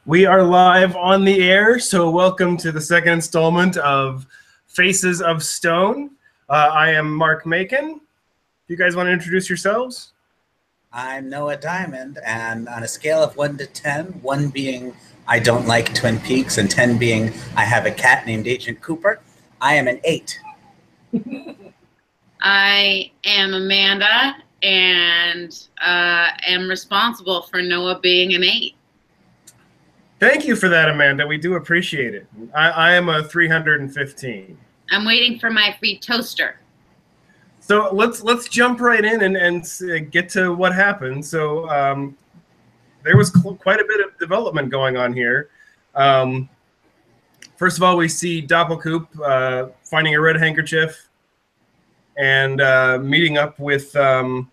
We are live on the air, so welcome to the second installment of Faces of Stone. I am Marc Macon. You guys want to introduce yourselves? I'm Noah Diamond, and on a scale of 1 to 10, 1 being I don't like Twin Peaks, and 10 being I have a cat named Agent Cooper, I am an 8. I am Amanda, and am responsible for Noah being an 8. Thank you for that, Amanda. We do appreciate it. I am a 315. I'm waiting for my free toaster. So let's jump right in and get to what happened. So there was quite a bit of development going on here. First of all, we see Doppelkoop finding a red handkerchief and meeting up with Tim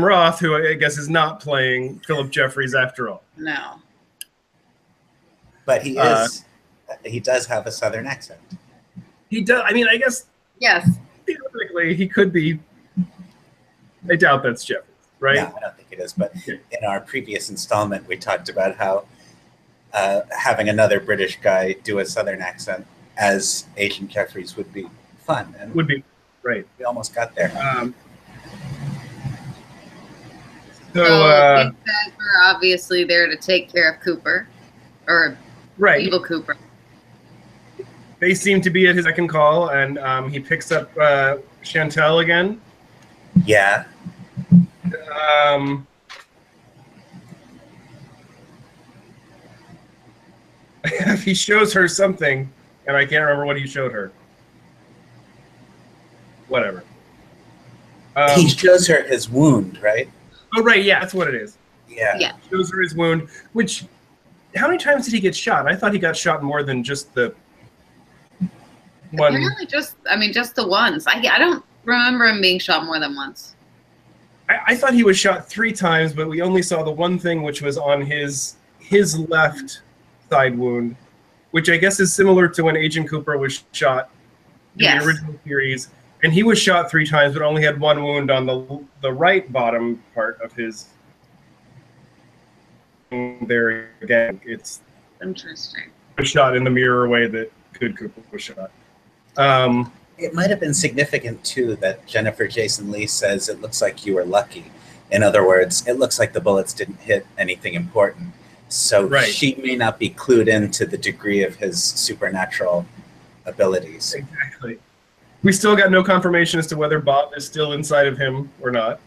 Roth, who I guess is not playing Philip Jeffries after all. No. But he is. He does have a Southern accent. He does. I mean, I guess. Yes. Theoretically, he could be. I doubt that's Jeffries, right? No, I don't think it is. But in our previous installment, we talked about how having another British guy do a Southern accent as Agent Jeffries would be fun. And would be right. We almost got there. So these guys were obviously there to take care of Cooper, or evil Cooper. They seem to be at his second call, and he picks up Chantel again. Yeah. He shows her something, and I can't remember what he showed her. Whatever. He shows her his wound, right? Oh, right, yeah, that's what it is. Yeah. Yeah. Shows her his wound, which, how many times did he get shot? I thought he got shot more than just the one. Apparently just the once. I don't remember him being shot more than once. I thought he was shot 3 times, but we only saw the one thing, which was on his left side wound, which I guess is similar to when Agent Cooper was shot in the original series. And he was shot 3 times, but only had 1 wound on the right bottom part of his. There again, it's interesting. Shot in the mirror way that Cooper was shot. It might have been significant too that Jennifer Jason Leigh says it looks like you were lucky. In other words, it looks like the bullets didn't hit anything important. So she may not be clued into the degree of his supernatural abilities. Exactly. We still got no confirmation as to whether Bob is still inside of him or not.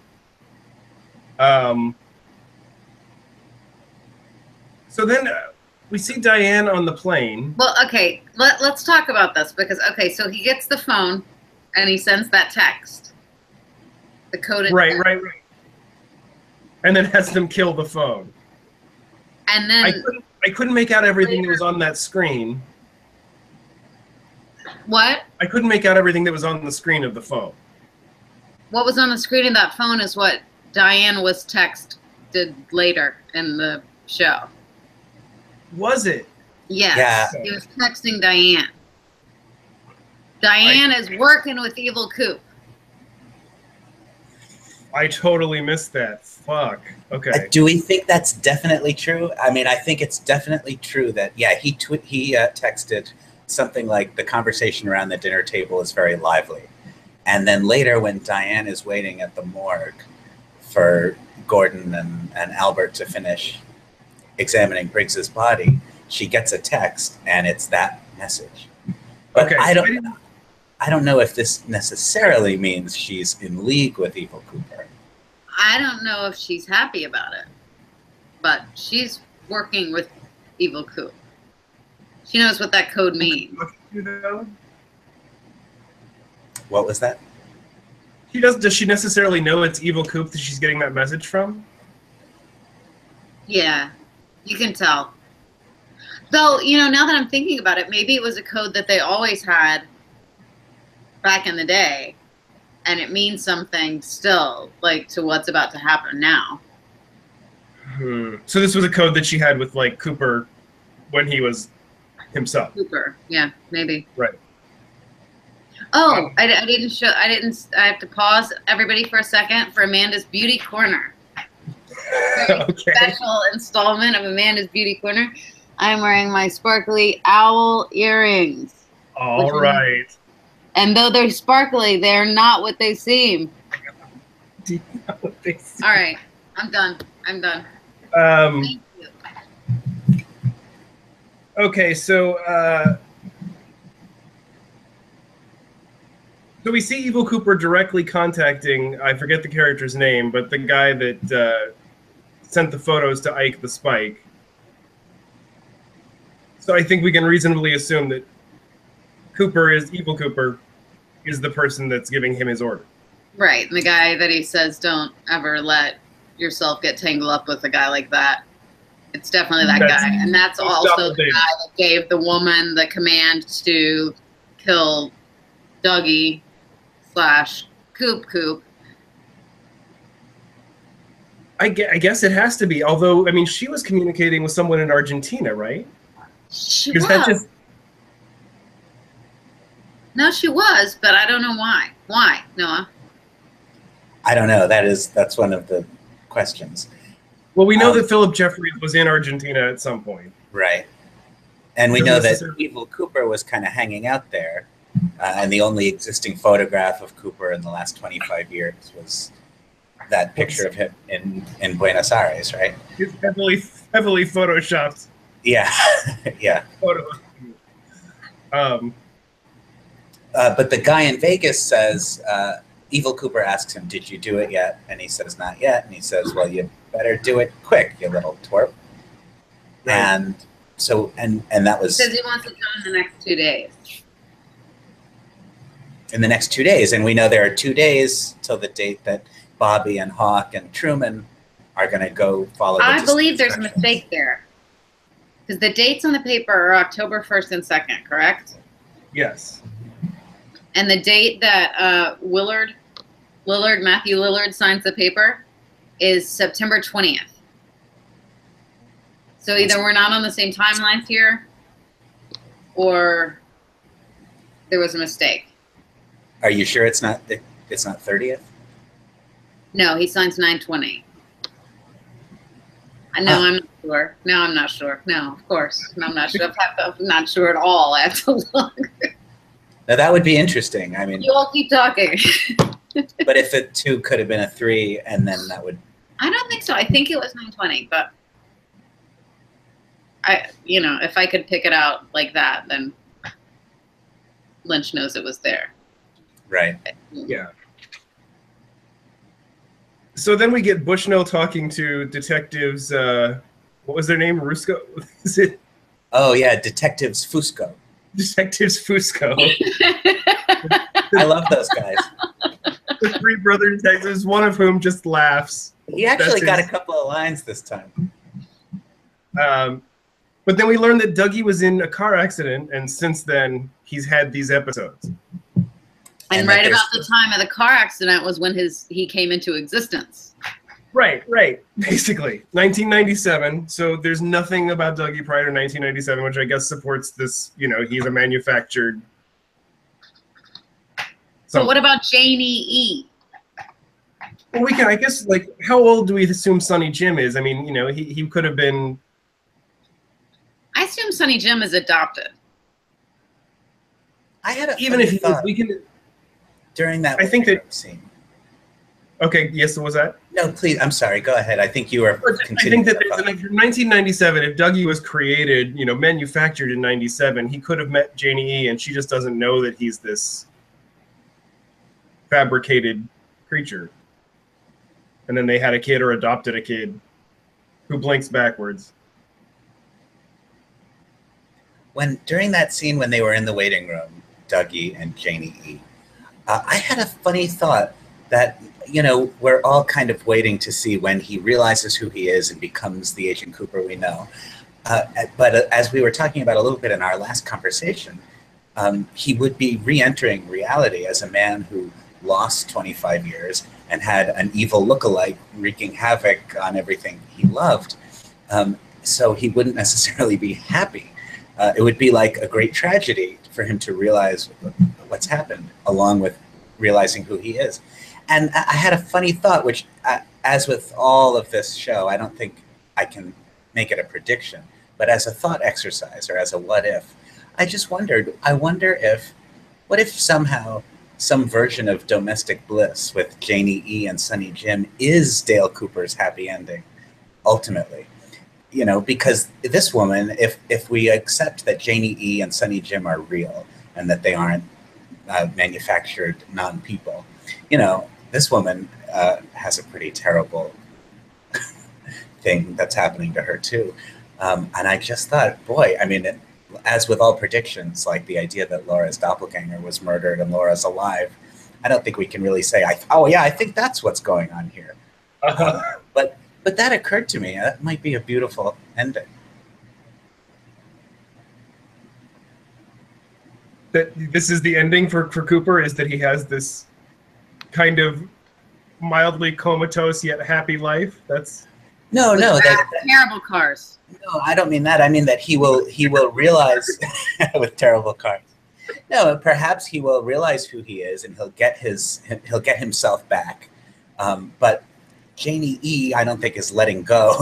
So then we see Diane on the plane. Well, okay, let's talk about this because, okay, so he gets the phone and he sends that text. The coded Right. And then has them kill the phone. And then I couldn't make out everything that was on that screen. What? I couldn't make out everything that was on the screen of the phone. What was on the screen of that phone is what Diane was texted later in the show. Was it? Yes. Yeah. He was texting Diane. Diane is working with Evil Coop. I totally missed that. Fuck. Okay. Do we think that's definitely true? I mean, I think it's definitely true that, yeah, he texted something like the conversation around the dinner table is very lively. And then later when Diane is waiting at the morgue for Gordon and Albert to finish examining Briggs's body, she gets a text and it's that message. But okay, I don't know if this necessarily means she's in league with Evil Cooper. I don't know if she's happy about it, but she's working with Evil Coop. She knows what that code means. What was that? Does she necessarily know it's Evil Coop that she's getting that message from? Yeah, you can tell. Though, you know, now that I'm thinking about it, maybe it was a code that they always had back in the day, and it means something still, like, to what's about to happen now. So this was a code that she had with, like, Cooper when he was himself. Cooper, yeah, maybe. Right. Oh, I have to pause everybody for a second for Amanda's Beauty Corner. Very Okay. special installment of Amanda's Beauty Corner. I'm wearing my sparkly owl earrings. All right. And though they're sparkly, they're not what they seem. Do you know what they say? All right, I'm done. I'm done. Um, Thank you. okay, so so we see Evil Cooper directly contacting, I forget the character's name, but the guy that sent the photos to Ike the Spike. So I think we can reasonably assume that Evil Cooper is the person that's giving him his order. Right, and the guy that he says don't ever let yourself get tangled up with a guy like that. It's definitely that guy. And that's also the guy that gave the woman the command to kill Dougie / Coop. I guess it has to be. Although, I mean, she was communicating with someone in Argentina, right? She Because was. that just No, she was, but I don't know why. Why, Noah? I don't know. That's one of the questions. well, we know that Philip Jeffries was in Argentina at some point. Right. And we Doesn't know that necessarily- Evil Cooper was kind of hanging out there. And the only existing photograph of Cooper in the last 25 years was that picture of him in Buenos Aires, right? It's heavily photoshopped Yeah. Yeah. photo. But the guy in Vegas says, Evil Cooper asks him, "Did you do it yet?" And he says, "Not yet." And he says, "Well, you better do it quick, you little twerp." Right. And so, and that was He says he wants it done in the next 2 days. in the next 2 days. And we know there are 2 days till the date that Bobby and Hawk and Truman are going to go follow the I believe there's a instructions. mistake there. Because the dates on the paper are October 1st and 2nd, correct? Yes. And the date that Matthew Lillard signs the paper is September 20th. So either we're not on the same timelines here, or there was a mistake. Are you sure it's not 30th? No, he signs 9/20. I know. I'm not sure. No, I'm not sure. No, of course. No, I'm not sure. I'm not sure at all. I have to look. Now that would be interesting. I mean, You all keep talking. but if a 2 could have been a 3, and then that would. I don't think so. I think it was 9/20, but if I could pick it out like that, then Lynch knows it was there. Right. Yeah. So then we get Bushnell talking to detectives. What was their name? Rusco? Is it Oh yeah, Detectives Fusco. Detectives Fusco? I love those guys. The 3 brother detectives, one of whom just laughs. He actually That's got his- a couple of lines this time. But then we learned that Dougie was in a car accident, and since then he's had these episodes. And that right there's- about the time of the car accident was when he came into existence. Right. Basically, 1997. So there's nothing about Dougie prior to 1997, which I guess supports this. He's a manufactured. So what about Janie E? Well, we can. I guess how old do we assume Sonny Jim is? I mean, he could have been. I assume Sonny Jim is adopted. I had a Even funny if he is, thought we can. during that I think waiting that- room scene. Okay. Yes. What was that? No, please. I'm sorry. Go ahead. I think you were I continuing. think that there's 1997. If Dougie was created, manufactured in 97, he could have met Janie E, and she just doesn't know that he's this fabricated creature. And then they had a kid or adopted a kid who blinks backwards. During that scene when they were in the waiting room, Dougie and Janie E, I had a funny thought that we're all kind of waiting to see when he realizes who he is and becomes the Agent Cooper we know. But as we were talking about a little bit in our last conversation, he would be re-entering reality as a man who lost 25 years and had an evil lookalike wreaking havoc on everything he loved. So he wouldn't necessarily be happy. It would be like a great tragedy for him to realize what's happened, along with realizing who he is. And I had a funny thought, which as with all of this show, I don't think I can make it a prediction, but as a thought exercise or as a what if, I just wondered, what if somehow some version of Domestic Bliss with Janie E and Sonny Jim is Dale Cooper's happy ending, ultimately? You know, because this woman, if we accept that Janie E and Sonny Jim are real and that they aren't manufactured non-people, you know, this woman has a pretty terrible thing that's happening to her too. And I just thought, boy, I mean, as with all predictions, like the idea that Laura's doppelganger was murdered and Laura's alive, I don't think we can really say, oh yeah, I think that's what's going on here. But that occurred to me. That might be a beautiful ending. That this is the ending for Cooper, is that he has this kind of mildly comatose yet happy life. That's no, terrible cars. No, I don't mean that. I mean that he will realize with terrible cars. No, perhaps he will realize who he is and he'll get himself back. But Janie E, I don't think is letting go.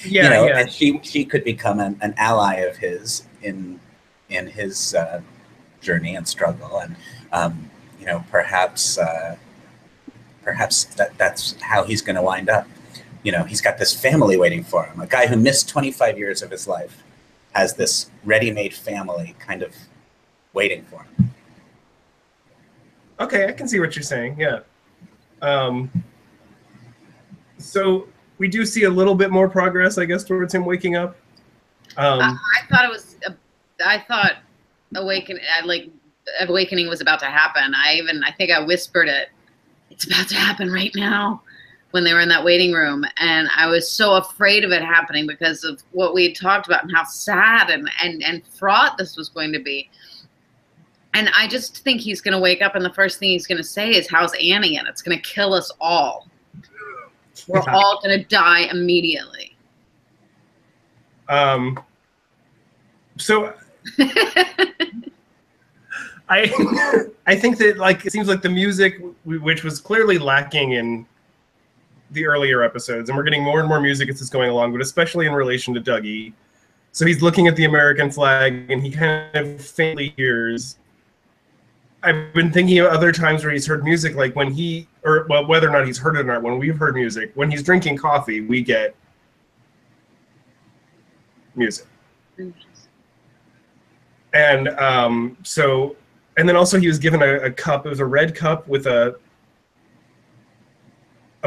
Yeah, you know, yeah. And she could become an ally of his in his journey and struggle, and you know, perhaps that's how he's going to wind up. You know, he's got this family waiting for him. A guy who missed 25 years of his life has this ready-made family kind of waiting for him. Okay, I can see what you're saying. Yeah. So we do see a little bit more progress, I guess, towards him waking up. I thought awakening was about to happen. I think I whispered it. It's about to happen right now, when they were in that waiting room, and I was so afraid of it happening because of what we had talked about and how sad and fraught this was going to be. And I just think he's going to wake up and the first thing he's going to say is, "How's Annie?" And it's going to kill us all. We're all going to die immediately. So I think that, like, it seems like the music, which was clearly lacking in the earlier episodes, and we're getting more and more music as it's going along, but especially in relation to Dougie. So he's looking at the American flag and he kind of faintly hears. I've been thinking of other times where he's heard music, like when whether or not he's heard it or not, when we've heard music, when he's drinking coffee, we get music. And and then also he was given a cup. It was a red cup with a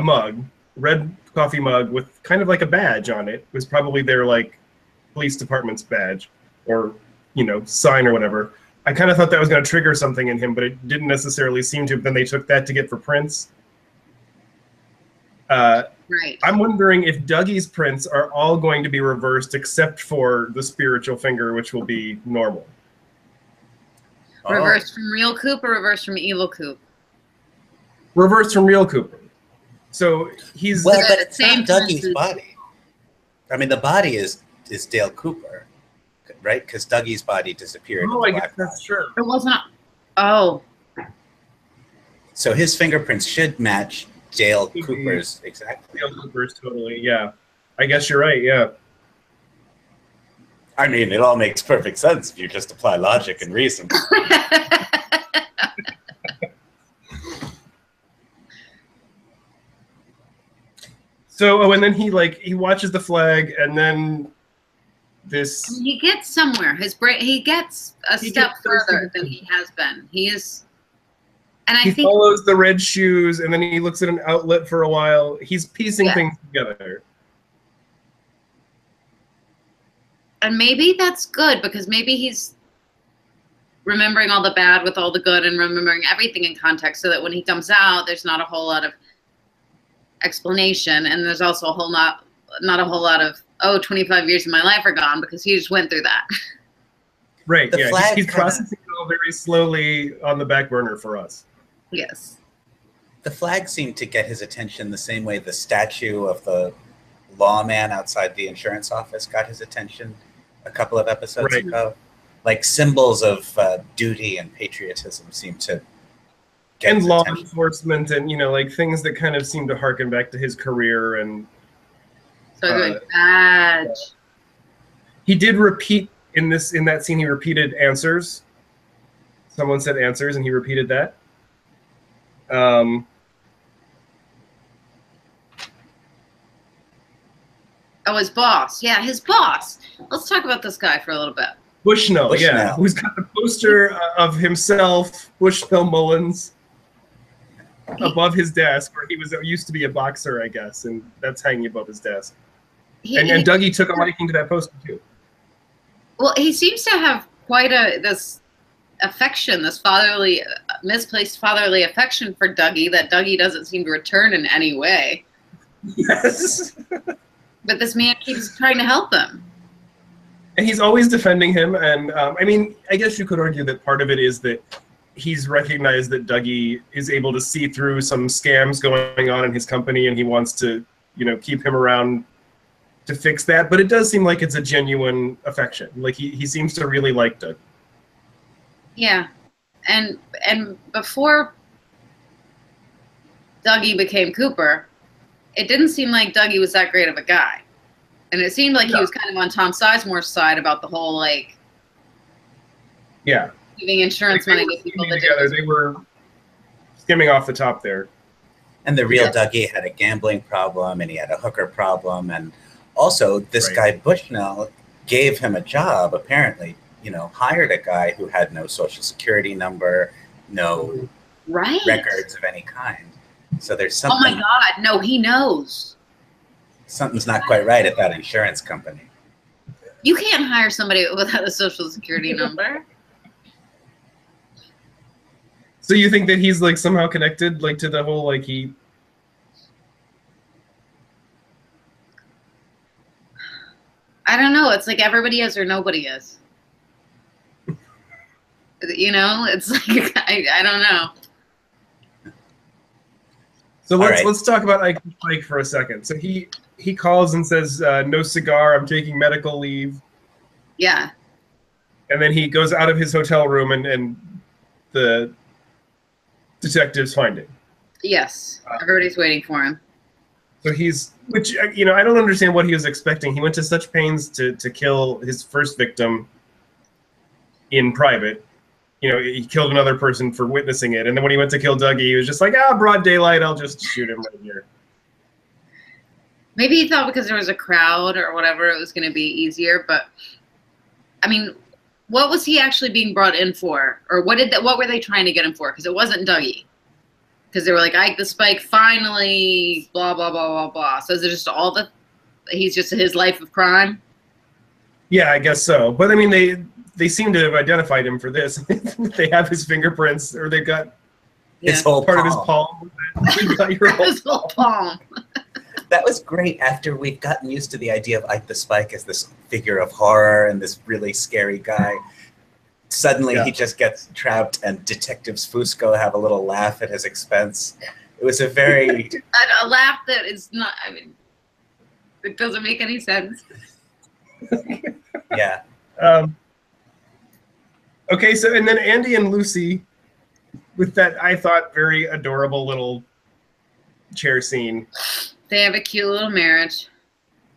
mug, red coffee mug with kind of like a badge on it. It was probably their, like, police department's badge or, you know, sign or whatever. I kind of thought that was going to trigger something in him, but it didn't necessarily seem to. Then they took that to get for prints. Right. I'm wondering if Dougie's prints are all going to be reversed except for the spiritual finger, which will be normal. Reversed from real Coop or reversed from evil Coop? Reversed from real Cooper. So he's... Well, but it's not Dougie's body. I mean, the body is Dale Cooper, right? Because Dougie's body disappeared. Oh, I guess that's true. It wasn't... Oh. So his fingerprints should match Dale Cooper's exactly. Dale Cooper's, totally, yeah. I guess you're right, yeah. I mean, it all makes perfect sense if you just apply logic and reason. So, and then he watches the flag, and then this... He gets somewhere. He gets a step further than he has been. He is... And I think he follows the red shoes, and then he looks at an outlet for a while. He's piecing things together. And maybe that's good, because maybe he's remembering all the bad with all the good and remembering everything in context, so that when he comes out, there's not a whole lot of explanation, and there's also not a whole lot of, 25 years of my life are gone, because he just went through that. Right, yeah. He's processing it all very slowly on the back burner for us. Yes. The flag seemed to get his attention the same way the statue of the lawman outside the insurance office got his attention a couple of episodes ago. Like, symbols of duty and patriotism seem to gets and law attention. enforcement, and like things that kind of seem to harken back to his career. And So doing badge. he did repeat in that scene. He repeated answers. Someone said answers, and he repeated that. Oh, his boss. Yeah, his boss. Let's talk about this guy for a little bit. Bushnell, yeah, who's got the poster of himself, Bushnell Mullins, above his desk, where he used to be a boxer, I guess, and that's hanging above his desk. And Dougie took a liking to that poster too. Well, he seems to have quite this affection, this misplaced fatherly affection for Dougie that Dougie doesn't seem to return in any way. Yes. But this man keeps trying to help him. And he's always defending him. And I mean, I guess you could argue that part of it is that he's recognized that Dougie is able to see through some scams going on in his company, and he wants to, keep him around to fix that. But it does seem like it's a genuine affection. Like he seems to really like Doug. Yeah. And before Dougie became Cooper, it didn't seem like Dougie was that great of a guy. And it seemed like he was kind of on Tom Sizemore's side about the whole, giving insurance money to people that together. They were skimming off the top there. And the real Dougie had a gambling problem, and he had a hooker problem. And also, this guy Bushnell gave him a job, apparently, hired a guy who had no social security number, no records of any kind. So there's something. Oh my God! No, he knows. Something's not quite right at that insurance company. You can't hire somebody without a social security number. So you think that he's somehow connected, to the whole he? I don't know. It's like everybody is or nobody is. It's like I don't know. So let's talk about Ike for a second. So he calls and says, "No cigar. I'm taking medical leave." Yeah. And then he goes out of his hotel room, and the detectives find him. Yes, everybody's waiting for him. So which I don't understand what he was expecting. He went to such pains to kill his first victim in private. He killed another person for witnessing it. And then when he went to kill Dougie, he was just like, broad daylight, I'll just shoot him right here. Maybe he thought because there was a crowd or whatever, it was going to be easier. But, I mean, what was he actually being brought in for? Or what were they trying to get him for? Because it wasn't Dougie. Because they were like, Ike the Spike, finally, blah, blah, blah, blah, blah. So is it just he's just his life of crime? Yeah, I guess so. But, I mean, they seem to have identified him for this. They have his fingerprints, or they've got his whole part palm. of his palm. You got your his whole palm. That was great after we've gotten used to the idea of Ike the Spike as this figure of horror and this really scary guy. Suddenly he just gets trapped, and Detectives Fusco have a little laugh at his expense. It was a very... a laugh that is not, it doesn't make any sense. Yeah. Okay, so, and then Andy and Lucy, with that, I thought, very adorable little chair scene. They have a cute little marriage.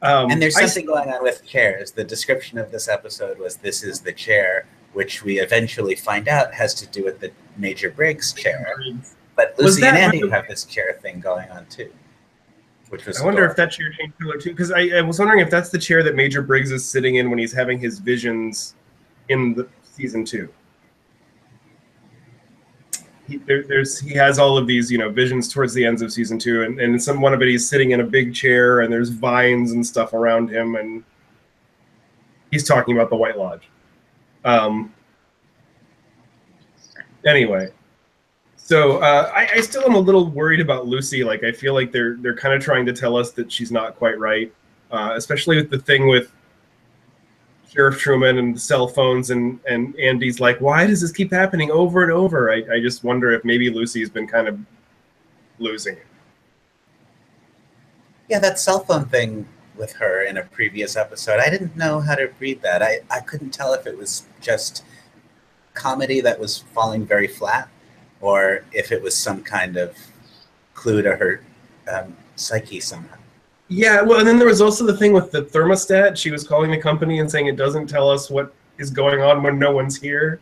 And there's something going on with chairs. The description of this episode was, "This is the chair," which we eventually find out has to do with the Major Briggs chair. But Lucy and Andy have this chair thing going on, too. Which was I wonder if that chair changed color, too, because I was wondering if that's the chair that Major Briggs is sitting in when he's having his visions in the season 2. He has all of these, visions towards the ends of season 2, and in one of it he's sitting in a big chair, and there's vines and stuff around him, and he's talking about the White Lodge. Anyway, so I still am a little worried about Lucy. I feel like they're kind of trying to tell us that she's not quite right, especially with the thing with Sheriff Truman and the cell phones, and Andy's like, why does this keep happening over and over? I just wonder if maybe Lucy's been kind of losing it. Yeah, that cell phone thing with her in a previous episode, I didn't know how to read that. I couldn't tell if it was just comedy that was falling very flat, or if it was some kind of clue to her psyche somehow. Yeah, well, and then there was also the thing with the thermostat. She was calling the company and saying it doesn't tell us what is going on when no one's here.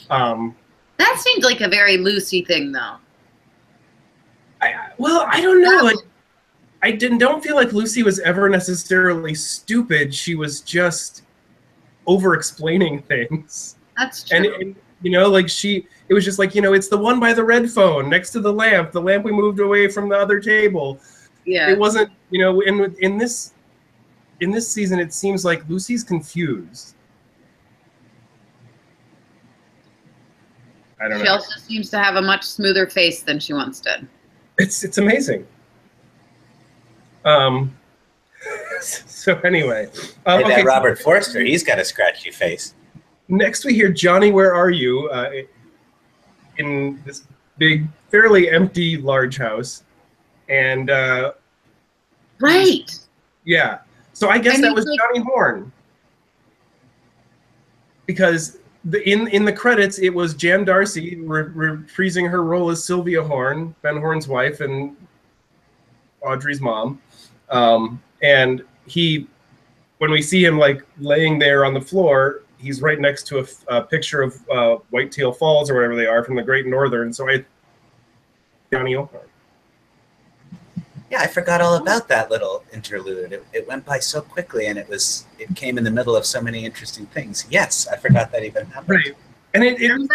That seemed like a very Lucy thing, though. I don't know. Like, I don't feel like Lucy was ever necessarily stupid. She was just over-explaining things. That's true. And you know, like it was just like, you know, it's the one by the red phone next to the lamp we moved away from the other table. Yeah. It wasn't, you know, in this season, it seems like Lucy's confused. I don't know. She also seems to have a much smoother face than she once did. It's amazing. So anyway, Hey, okay. that Robert Forster, he's got a scratchy face. Next, we hear Johnny, where are you? In this big, fairly empty, large house, and Right. yeah. So I guess that was Johnny Horn, because in the credits it was Jan Darcy reprising her role as Sylvia Horn, Ben Horn's wife and Audrey's mom, and when we see him like laying there on the floor, he's right next to a picture of Whitetail Falls or whatever they are from the Great Northern. So Johnny Horn. Yeah, I forgot all about that little interlude. It went by so quickly, and it came in the middle of so many interesting things. Yes, I forgot that even happened. Right, and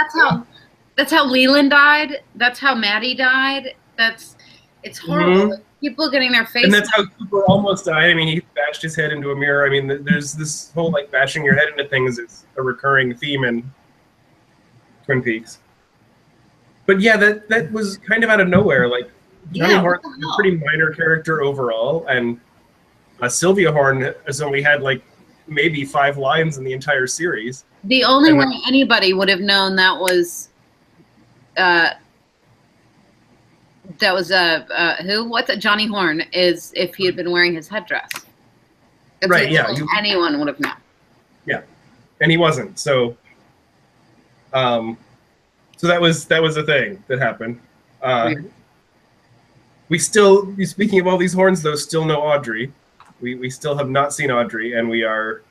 that's how Leland died. That's how Maddie died. It's horrible. Mm-hmm. People getting their face. And that's how Cooper almost died. I mean, he bashed his head into a mirror. I mean, there's this whole like bashing your head into things is a recurring theme in Twin Peaks. But yeah, that was kind of out of nowhere. Like Johnny Horn is a pretty minor character overall, and Sylvia Horn has only had like maybe 5 lines in the entire series. The only way anybody would have known that was who? What's it? Johnny Horn is if he had been wearing his headdress. That's right. Yeah. Anyone would have known. Yeah, and he wasn't. So, so that was a thing that happened. We still, speaking of all these horns, though, still no Audrey. We still have not seen Audrey, and we are,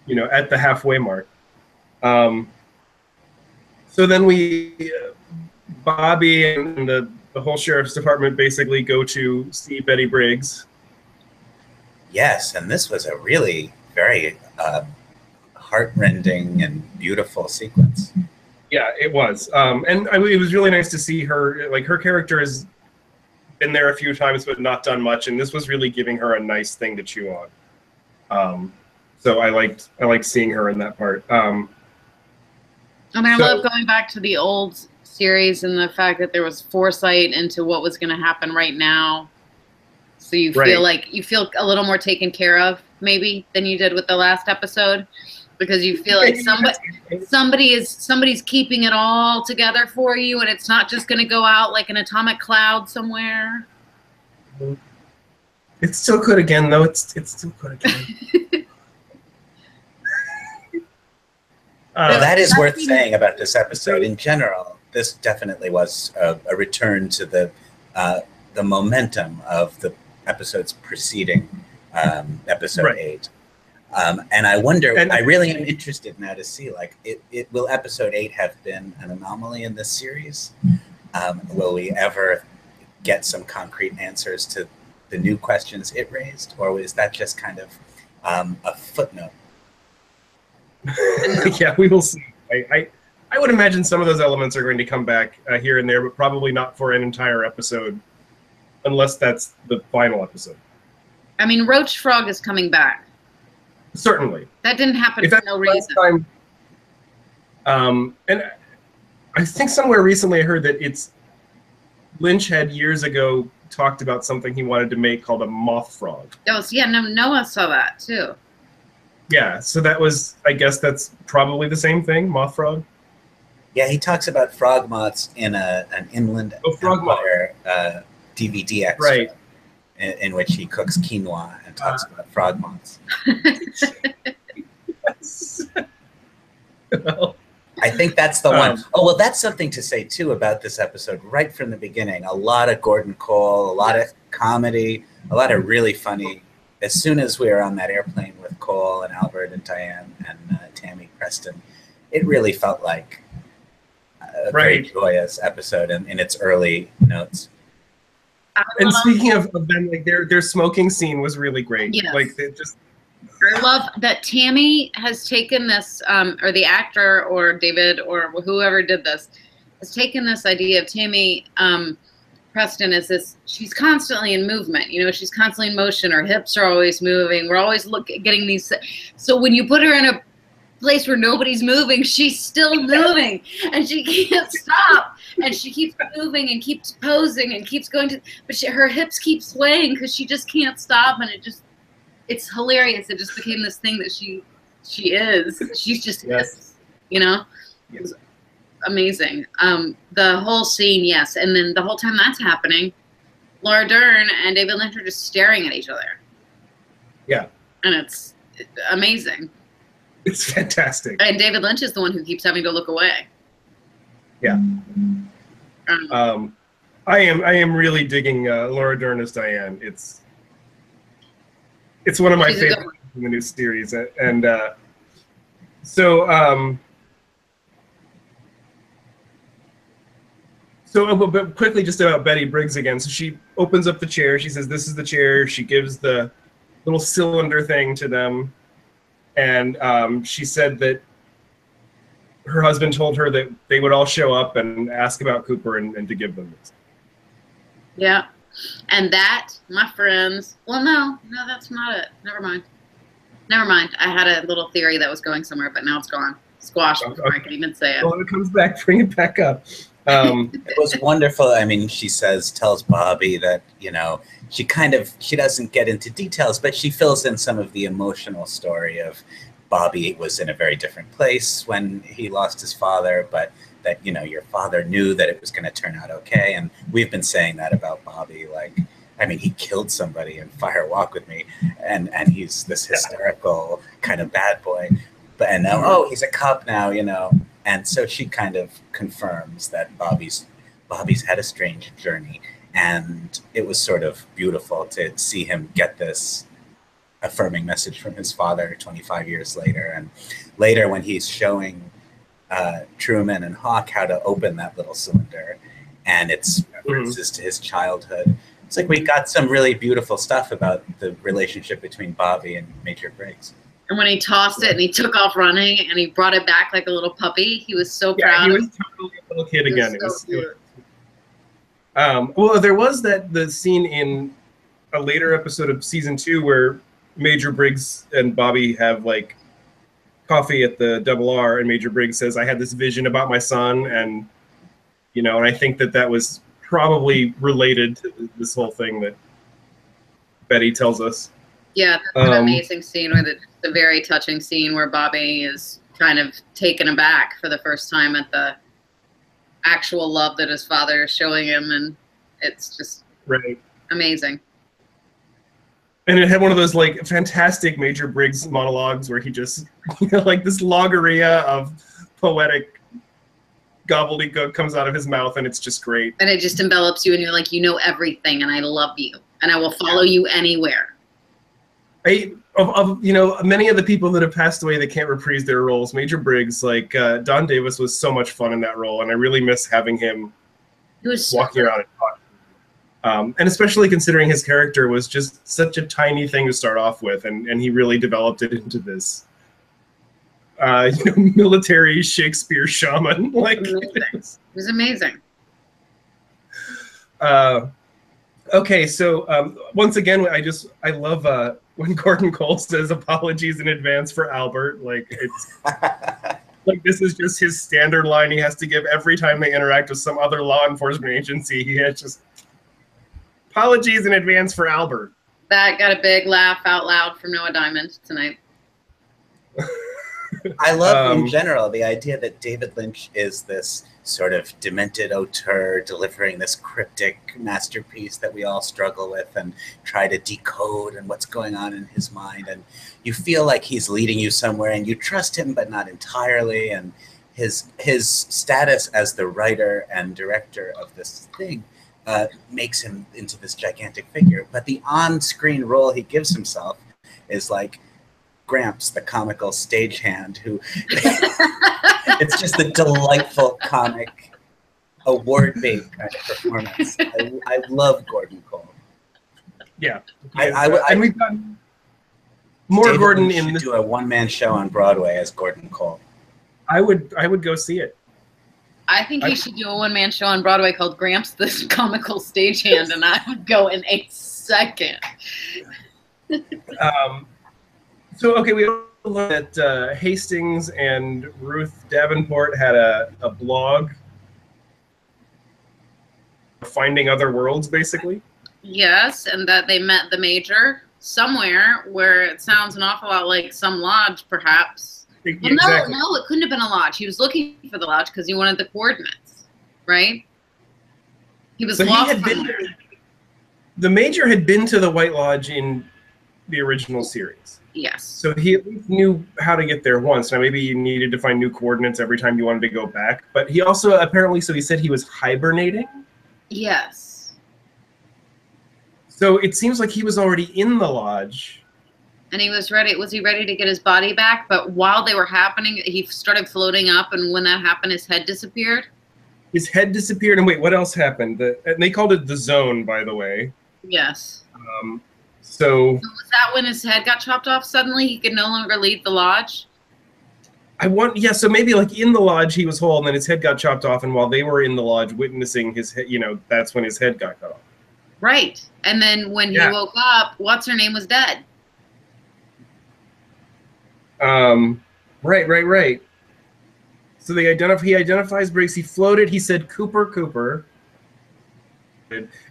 you know, at the halfway mark. So then Bobby and the whole sheriff's department basically go to see Betty Briggs. Yes, and this was a really very heartrending and beautiful sequence. Yeah, it was. And it was really nice to see her. Like, her character has been there a few times, but not done much, and this was really giving her a nice thing to chew on. So I liked seeing her in that part. And I love going back to the old series and the fact that there was foresight into what was going to happen right now. So you feel like you feel a little more taken care of maybe than you did with the last episode, because you feel like somebody's keeping it all together for you, and it's not just going to go out like an atomic cloud somewhere. It still could again, though. It still could again. Well, that is worth saying about this episode in general. This definitely was a return to the momentum of the episodes preceding episode 8. And I wonder, I really am interested now to see, like, will episode 8 have been an anomaly in this series? Will we ever get some concrete answers to the new questions it raised? Or is that just kind of a footnote? Yeah, we will see. I would imagine some of those elements are going to come back here and there, but probably not for an entire episode, unless that's the final episode. I mean, Roach Frog is coming back. Certainly. That didn't happen for no reason. And I think somewhere recently I heard that Lynch had years ago talked about something he wanted to make called a moth frog. Noah saw that too. Yeah, so that was, I guess that's probably the same thing, moth frog. Yeah, he talks about frog moths in an Inland Empire DVD extra, right, in which he cooks quinoa and talks about frog moths. Yes. Well, I think that's the one. Oh, well, that's something to say, too, about this episode right from the beginning. A lot of Gordon Cole, a lot of comedy, a lot of really funny. As soon as we were on that airplane with Cole and Albert and Diane and Tammy Preston, it really felt like a very joyous episode in its early notes. And speaking of them, like their smoking scene was really great. Yes. Like they just. I love that Tammy has taken this, or the actor, or David, or whoever did this, has taken this idea of Tammy Preston as this. She's constantly in movement. You know, she's constantly in motion. Her hips are always moving. We're always getting these. So when you put her in a place where nobody's moving, she's still moving, and she can't stop, and she keeps moving and keeps posing and keeps going to, but her hips keep swaying because she just can't stop, and it's hilarious. It just became this thing that she is. She's just hips, you know. It was amazing. The whole scene, yes, and then the whole time that's happening, Laura Dern and David Lynch are just staring at each other. Yeah, and it's amazing. It's fantastic. And David Lynch is the one who keeps having to look away. Yeah. I am really digging Laura Dern as Diane. It's one of my favorites in the new series, and but quickly just about Betty Briggs again. So she opens up the chair. She says, "This is the chair." She gives the little cylinder thing to them. And she said that her husband told her that they would all show up and ask about Cooper and to give them this. Yeah. And that, my friends, well, no, that's not it. Never mind. I had a little theory that was going somewhere, but now it's gone. Squashed before I could even say it. Well, it comes back, bring it back up. It was wonderful. I mean, she tells Bobby that, you know, she doesn't get into details, but she fills in some of the emotional story of Bobby was in a very different place when he lost his father, but that, you know, your father knew that it was going to turn out okay. And we've been saying that about Bobby. Like, I mean, he killed somebody in Fire Walk with Me, and he's this hysterical kind of bad boy. And now, he's a cop now, you know. And so she kind of confirms that Bobby's had a strange journey. And it was sort of beautiful to see him get this affirming message from his father 25 years later. And later when he's showing Truman and Hawk how to open that little cylinder, and it's references to his childhood. It's like we got some really beautiful stuff about the relationship between Bobby and Major Briggs. And when he tossed it and he took off running and he brought it back like a little puppy, he was so proud. He was totally a little kid again. Well, there was the scene in a later episode of season 2 where Major Briggs and Bobby have like coffee at the Double R, and Major Briggs says, "I had this vision about my son," and you know, and I think that was probably related to this whole thing that Betty tells us. Yeah, that's an amazing scene with the very touching scene where Bobby is kind of taken aback for the first time at the actual love that his father is showing him, and it's just amazing. And it had one of those like fantastic Major Briggs monologues where he just, you know, like this logorrhea of poetic gobbledygook comes out of his mouth, and it's just great. And it just envelops you, and you're like, you know everything, and I love you, and I will follow you anywhere. You know, many of the people that have passed away that can't reprise their roles, Major Briggs, like Don Davis was so much fun in that role, and I really miss having him walking around and talking. And especially considering his character was just such a tiny thing to start off with, and he really developed it into this you know, military Shakespeare shaman. Like, it was amazing. Okay, so once again, I love when Gordon Cole says apologies in advance for Albert. Like, it's like this is just his standard line he has to give every time they interact with some other law enforcement agency. He has just apologies in advance for Albert. That got a big laugh out loud from Noah Diamond tonight. I love in general the idea that David Lynch is this sort of demented auteur delivering this cryptic masterpiece that we all struggle with and try to decode and what's going on in his mind. And you feel like he's leading you somewhere and you trust him, but not entirely. And his status as the writer and director of this thing makes him into this gigantic figure. But the on-screen role he gives himself is like Gramps, the comical stagehand, who it's just a delightful comic, award-bait kind of performance. I love Gordon Cole. Yeah, and we've got more David Gordon Lynch in should this. do a one-man show on Broadway as Gordon Cole. I would go see it. I think he should do a one-man show on Broadway called Gramps the Comical Stagehand, and I would go in a second. So, okay, we learned that Hastings and Ruth Davenport had a blog finding other worlds, basically. Yes, and that they met the Major somewhere where it sounds an awful lot like some lodge, perhaps. Well, Exactly. no, it couldn't have been a lodge. He was looking for the lodge because he wanted the coordinates, right? He was lost. The Major had been to the White Lodge in the original series. Yes. So he at least knew how to get there once. Now, maybe you needed to find new coordinates every time you wanted to go back. But he also apparently, so he said he was hibernating. Yes. So it seems like he was already in the lodge. And he was ready. Was he ready to get his body back? But while they were happening, he started floating up. And when that happened, his head disappeared. His head disappeared. And wait, what else happened? And they called it the zone, by the way. Yes. So was that when his head got chopped off suddenly? He could no longer leave the lodge? So maybe like in the lodge he was whole and then his head got chopped off, and while they were in the lodge witnessing his head, that's when his head got cut off. Right. And then when he woke up, what's her name was dead. Right. So he identifies Briggs. He floated. He said, Cooper.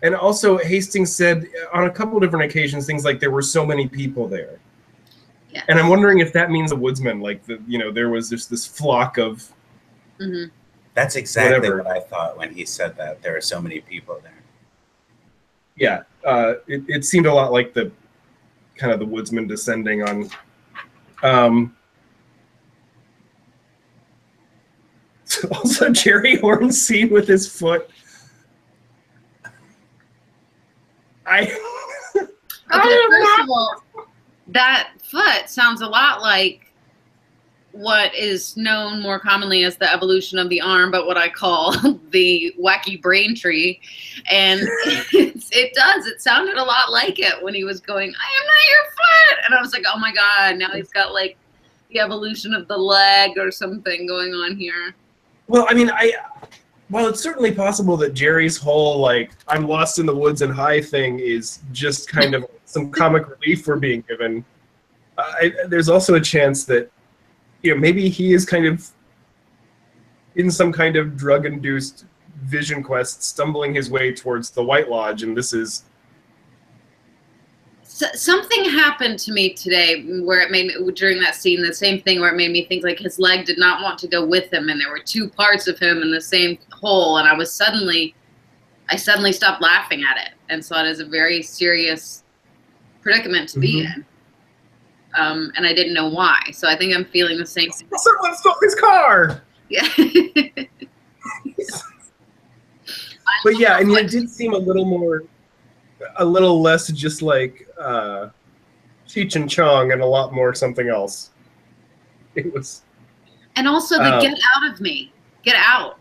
And also Hastings said on a couple different occasions things like there were so many people there. Yes. And I'm wondering if that means the woodsman, like there was just this flock of. Mm-hmm. That's exactly what I thought when he said that there are so many people there. Yeah, it seemed a lot like the kind of the woodsman descending on. Also, Jerry Horn's scene with his foot. Okay, first of all, that foot sounds a lot like what is known more commonly as the evolution of the arm, but what I call the wacky brain tree. And it does. It sounded a lot like it when he was going, I am not your foot. And I was like, oh my God, now he's got like the evolution of the leg or something going on here. Well, I mean, while it's certainly possible that Jerry's whole, like, I'm lost in the woods and high thing is just kind of some comic relief we're being given, there's also a chance that, maybe he is kind of in some kind of drug-induced vision quest stumbling his way towards the White Lodge, and this is... Something happened to me today where it made me, during that scene, the same thing where it made me think like his leg did not want to go with him, and there were two parts of him in the same hole, and I suddenly stopped laughing at it and saw it as a very serious predicament to be in. And I didn't know why, so I think I'm feeling the same thing. Someone stole his car! Yeah. But yeah, and it did seem a little less just like Cheech and Chong and a lot more something else. It was. And also the get out of me, get out,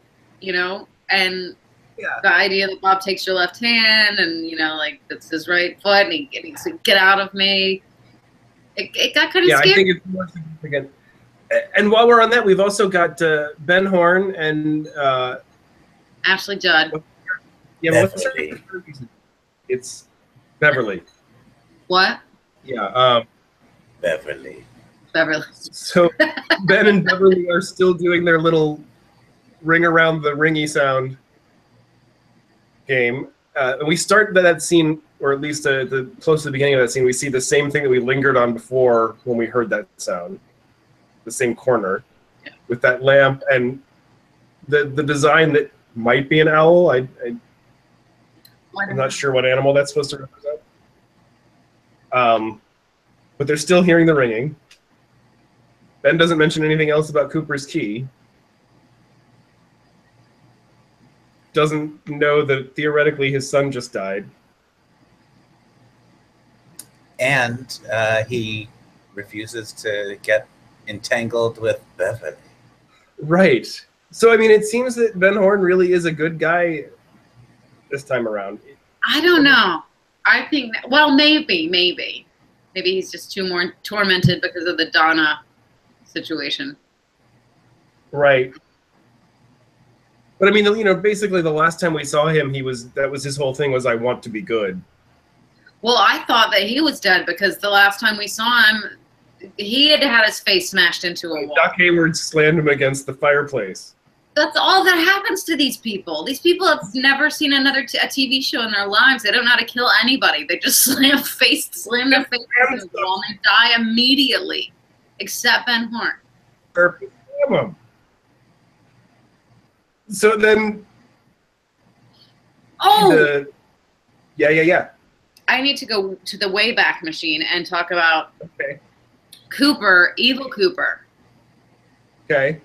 and the idea that Bob takes your left hand and, like that's his right foot and he said, get out of me. It got kind of scary. I think it's more significant. And while we're on that, we've also got Ben Horn and Ashley Judd. Yeah, what's her name? It's Beverly. What? Yeah. Beverly. So Ben and Beverly are still doing their little ring around the ringy sound game. And we start that scene, or at least the close to the beginning of that scene, we see the same thing that we lingered on before when we heard that sound. The same corner with that lamp and the design that might be an owl. I'm not sure what animal that's supposed to represent. But they're still hearing the ringing. Ben doesn't mention anything else about Cooper's key. doesn't know that theoretically his son just died. And he refuses to get entangled with Beverly. Right. So, I mean, it seems that Ben Horn really is a good guy this time around. I don't know. I think, well, maybe he's just too more tormented because of the Donna situation. Right. But I mean, you know, basically the last time we saw him, that was his whole thing was, I want to be good. Well, I thought that he was dead because the last time we saw him, he had had his face smashed into a wall. Doc Hayward slammed him against the fireplace. That's all that happens to these people. These people have never seen a TV show in their lives. They don't know how to kill anybody. They just slam their face into the wall and they die immediately. Except Ben Horn. So then... Oh! Yeah. I need to go to the Wayback Machine and talk about Cooper, evil Cooper. Okay.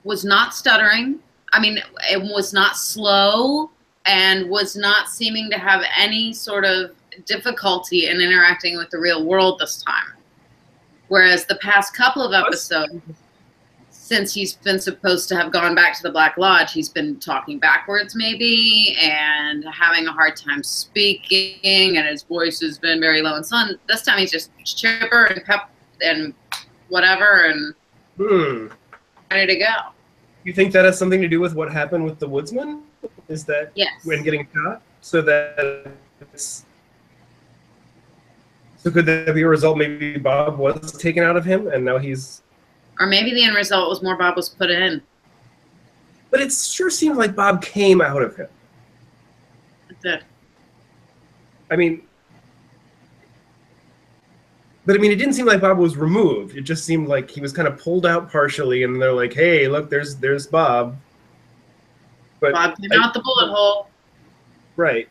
Was not stuttering. I mean, it was not slow and was not seeming to have any sort of difficulty in interacting with the real world this time. Whereas the past couple of episodes, since he's been supposed to have gone back to the Black Lodge, he's been talking backwards maybe and having a hard time speaking, and his voice has been very low and slow. This time he's just chipper and pep and whatever and ready to go. You think that has something to do with what happened with the woodsman? Is that when getting shot? So could that be a result? Maybe Bob was taken out of him and now he's... Or maybe the end result was more Bob was put in. But it sure seems like Bob came out of him. It did. I mean... But I mean, it didn't seem like Bob was removed. It just seemed like he was kind of pulled out partially, and they're like, "Hey, look, there's Bob." But Bob came out the bullet hole. Right.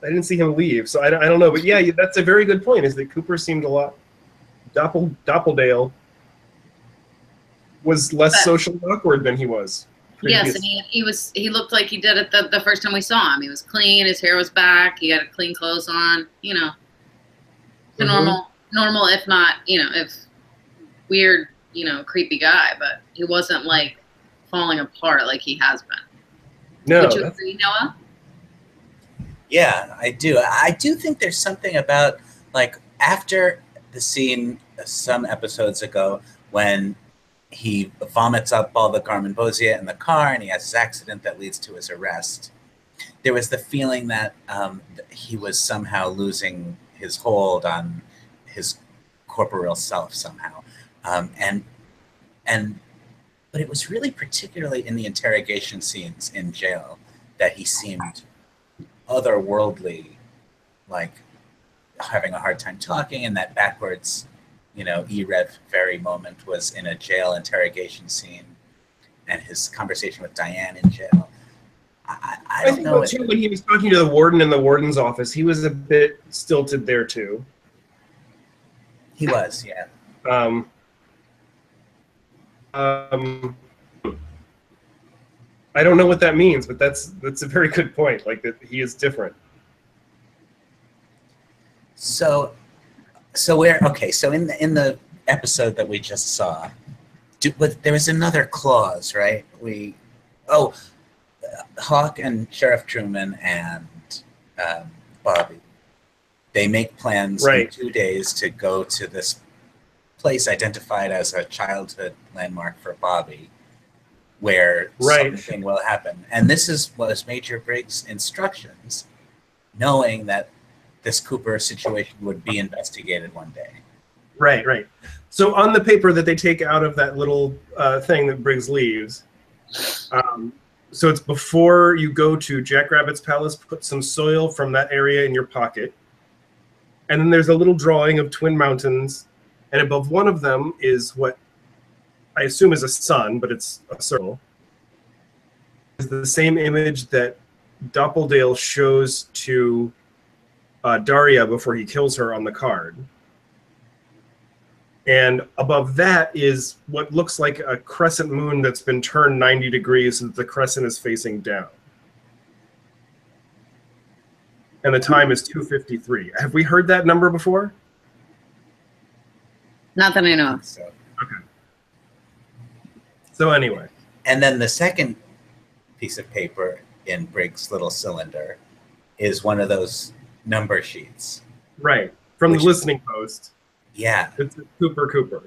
I didn't see him leave, so I don't know. But yeah, that's a very good point. Is that Cooper seemed a lot Doppeldale was less socially awkward than he was previous. Yes, and he looked like he did it the first time we saw him. He was clean. His hair was back. He had clean clothes on. You know, the normal, if not, you know, if weird, you know, creepy guy, but he wasn't like falling apart like he has been. No. Would you agree, Noah? Yeah, I do. I do think there's something about, like, after the scene some episodes ago when he vomits up all the Garmonbozia in the car and he has his accident that leads to his arrest, there was the feeling that he was somehow losing his hold on his corporeal self somehow. But it was really particularly in the interrogation scenes in jail that he seemed otherworldly, like having a hard time talking, and that backwards, you know, E-Rev very moment was in a jail interrogation scene, and his conversation with Diane in jail. I don't know. Too, when he was talking to the warden in the warden's office, he was a bit stilted there too. He was, yeah. I don't know what that means, but that's a very good point. Like that he is different. So we're okay. So in the episode that we just saw, but there was another clause, right? Hawk and Sheriff Truman and Bobby, they make plans in 2 days to go to this place identified as a childhood landmark for Bobby, where something will happen. And this was Major Briggs' instructions, knowing that this Cooper situation would be investigated one day. Right. So on the paper that they take out of that little thing that Briggs leaves, so it's before you go to Jackrabbit's Palace, put some soil from that area in your pocket. And then there's a little drawing of Twin Mountains, and above one of them is what I assume is a sun, but it's a circle. It's the same image that Doppeldale shows to Daria before he kills her on the card. And above that is what looks like a crescent moon that's been turned 90 degrees so that the crescent is facing down. and the time is 2:53. Have we heard that number before? Not that I know of. So, Okay. So anyway. and then the second piece of paper in Briggs' little cylinder is one of those number sheets. Right. From Which- the listening post. Yeah, It's a Cooper.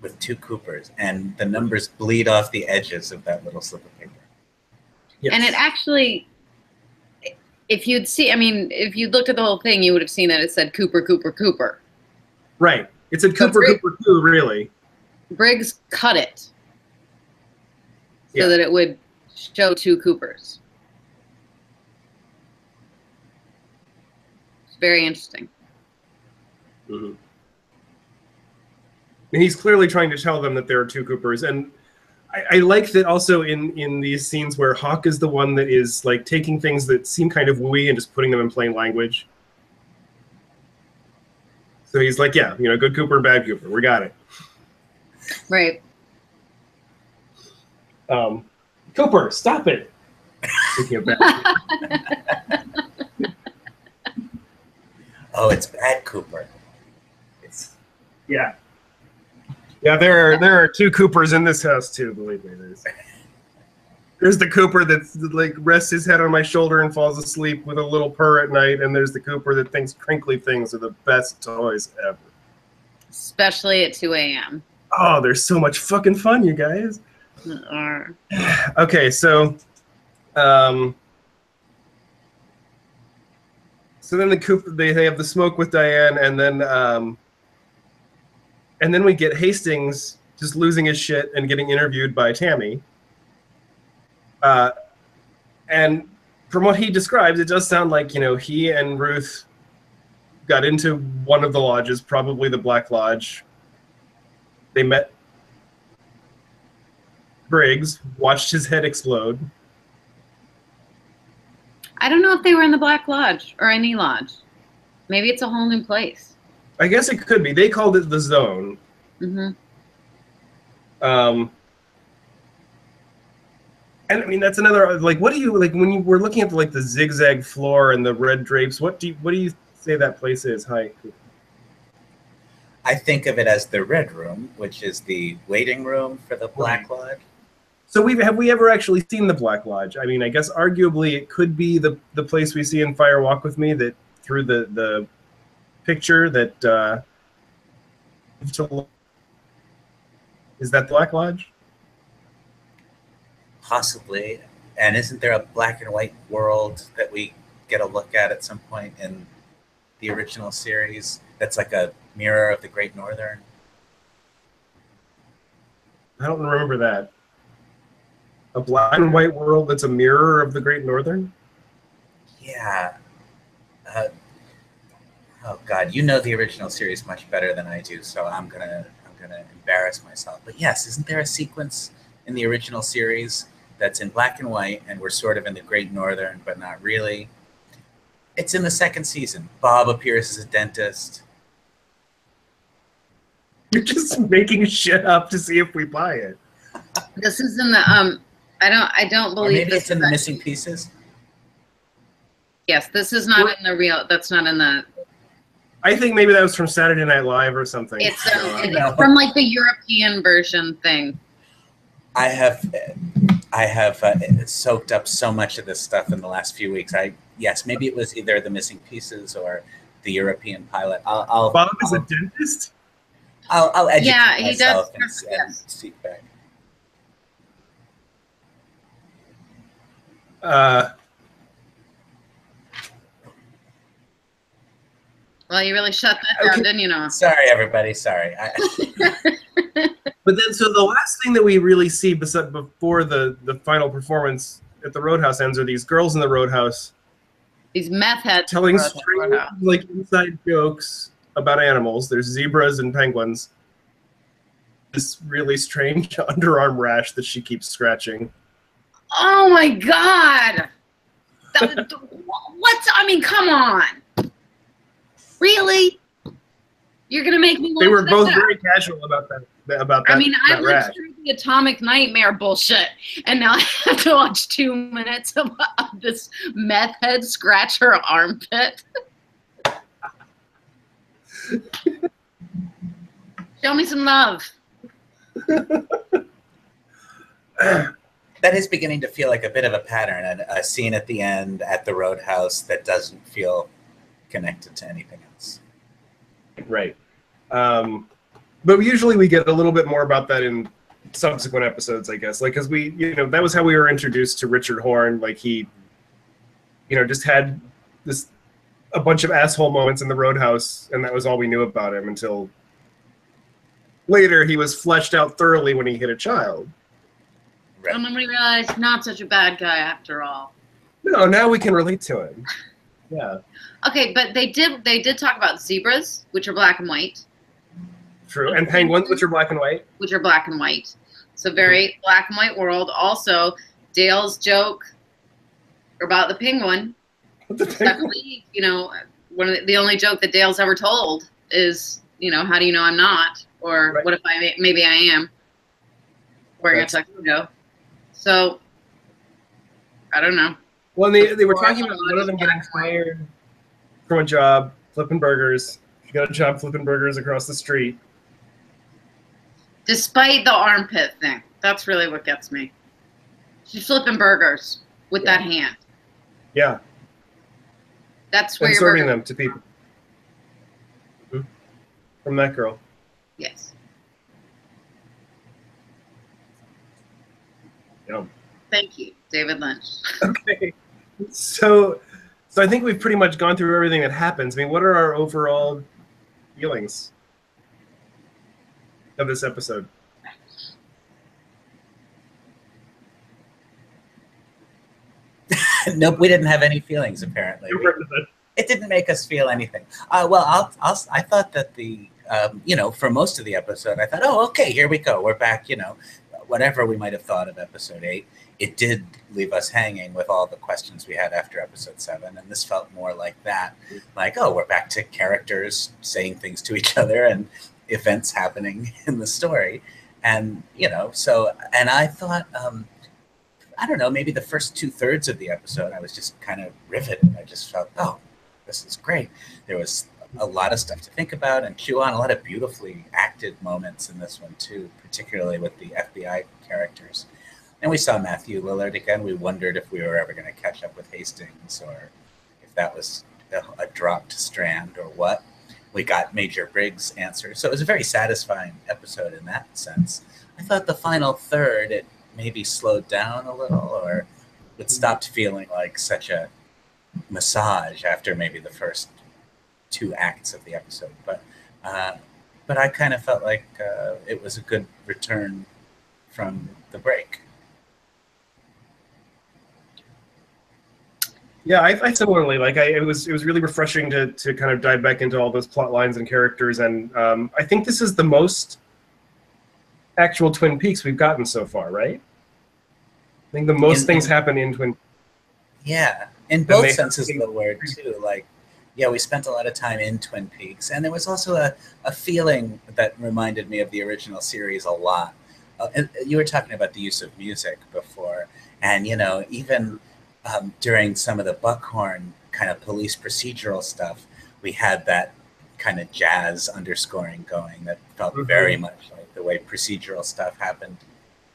with 2 Coopers, and the numbers bleed off the edges of that little slip of paper. Yes. And it actually, if you'd looked at the whole thing, you would have seen that it said Cooper, Cooper, Cooper. Right. It's a So Cooper 2, really. Briggs cut it so Yeah. that it would show 2 Coopers. It's very interesting. Mhm. And he's clearly trying to tell them that there are 2 Coopers. And I like that also in these scenes where Hawk is the one that is like taking things that seem kind of wooey and just putting them in plain language. So he's like, yeah, you know, good Cooper and bad Cooper. We got it. Right. Cooper, stop it. Speaking of bad Cooper. Oh, it's bad Cooper. It's Yeah. Yeah, there are 2 Coopers in this house too, believe me. There's the Cooper that like rests his head on my shoulder and falls asleep with a little purr at night, and there's the Cooper that thinks crinkly things are the best toys ever. Especially at 2 a.m. Oh, they're so much fucking fun, you guys. Or Okay, so then the Cooper they have the smoke with Diane, and then we get Hastings just losing his shit and getting interviewed by Tammy. And from what he describes, it does sound like, you know, he and Ruth got into one of the lodges, probably the Black Lodge. They met Briggs, watched his head explode. I don't know if they were in the Black Lodge or any lodge. Maybe it's a whole new place. I guess it could be. They called it the Zone. Mm-hmm. And I mean, that's another, like, what do you, like, when you were looking at, like, the zigzag floor and the red drapes, what do you say that place is? Hi. I think of it as the Red Room, which is the waiting room for the Black Lodge. So have we ever actually seen the Black Lodge? I mean, I guess arguably it could be the place we see in Fire Walk with Me, that through the picture that is that the Black Lodge? Possibly. And isn't there a black and white world that we get a look at some point in the original series that's like a mirror of the Great Northern? I don't remember that. A black and white world that's a mirror of the Great Northern? Yeah. Oh God, you know the original series much better than I do, so I'm gonna embarrass myself. But yes, isn't there a sequence in the original series that's in black and white, and we're sort of in the Great Northern, but not really? It's in the second season. Bob appears as a dentist. You're just making shit up to see if we buy it. This is in the I don't Or believe maybe this it's in is the a- Missing Pieces. Yes, this is not in the real. That's not in the. I think maybe that was from Saturday Night Live or something. It's No. from like the European version thing. I have soaked up so much of this stuff in the last few weeks. Yes, maybe it was either the Missing Pieces or the European pilot. Bob is a dentist? I'll educate Yeah, he myself does. and Yes. seek back. Well, you really shut that down, Okay. didn't you, Noah? Sorry, everybody. Sorry. But then, so the last thing that we really see before the final performance at the Roadhouse ends are these girls in the Roadhouse These meth heads. telling wrote that strange, wrote out. like, inside jokes about animals. There's zebras and penguins. This really strange underarm rash that she keeps scratching. Oh my God! What's? I mean, come on! Really? You're gonna make me watch They were both that. very casual about that. I mean, I that lived rash. through the Atomic Nightmare bullshit, and now I have to watch 2 minutes of this meth head scratch her armpit. Show me some love. That is beginning to feel like a bit of a pattern, and a scene at the end at the Roadhouse that doesn't feel connected to anything else. Right. But usually we get a little bit more about that in subsequent episodes, I guess. Like, because that was how we were introduced to Richard Horn. Like, he, just had a bunch of asshole moments in the Roadhouse, and that was all we knew about him until later he was fleshed out thoroughly when he hit a child. Right. And then we realized not such a bad guy after all. No, now we can relate to him. Yeah. Okay, but they did talk about zebras, which are black and white. True. And penguins, which are black and white. Which are black and white. So very black and white world. Also, Dale's joke about the penguin. I believe, the only joke that Dale's ever told is, how do you know I'm not? Or right. What if maybe I am wearing a tuxedo? So, I don't know. Well, they were talking about one of them getting fired from a job flipping burgers. She got a job flipping burgers across the street. Despite the armpit thing. That's really what gets me. She's flipping burgers with that hand. Yeah. That's where and you're serving them to people. Mm-hmm. From that girl. Yes. Yum. Thank you, David Lynch. Okay. So I think we've pretty much gone through everything that happens. I mean, what are our overall feelings of this episode? Nope, we didn't have any feelings, apparently. It didn't make us feel anything. Well, I thought that for most of the episode, I thought, oh, okay, here we go. We're back, whatever we might have thought of episode 8. It did leave us hanging with all the questions we had after episode 7. And this felt more like that. Like, oh, we're back to characters saying things to each other and events happening in the story. And, and I thought, I don't know, maybe the first 2/3 of the episode, I was just kind of riveted. I just felt, oh, this is great. There was a lot of stuff to think about and chew on, a lot of beautifully acted moments in this one, too, particularly with the FBI characters. And we saw Matthew Lillard again. We wondered if we were ever going to catch up with Hastings or if that was a dropped strand or what. We got Major Briggs' answer. So it was a very satisfying episode in that sense. I thought the final third, it maybe slowed down a little, or it stopped feeling like such a massage after maybe the first 2 acts of the episode. But I kind of felt like it was a good return from the break. Yeah, I similarly it was really refreshing to kind of dive back into all those plot lines and characters, and I think this is the most actual Twin Peaks we've gotten so far, right? I think the most things happen in Twin. Yeah, in both senses of the word too. Like, yeah, we spent a lot of time in Twin Peaks, and there was also a feeling that reminded me of the original series a lot. And you were talking about the use of music before, and even during some of the Buckhorn kind of police procedural stuff, we had that kind of jazz underscoring going that felt very much like the way procedural stuff happened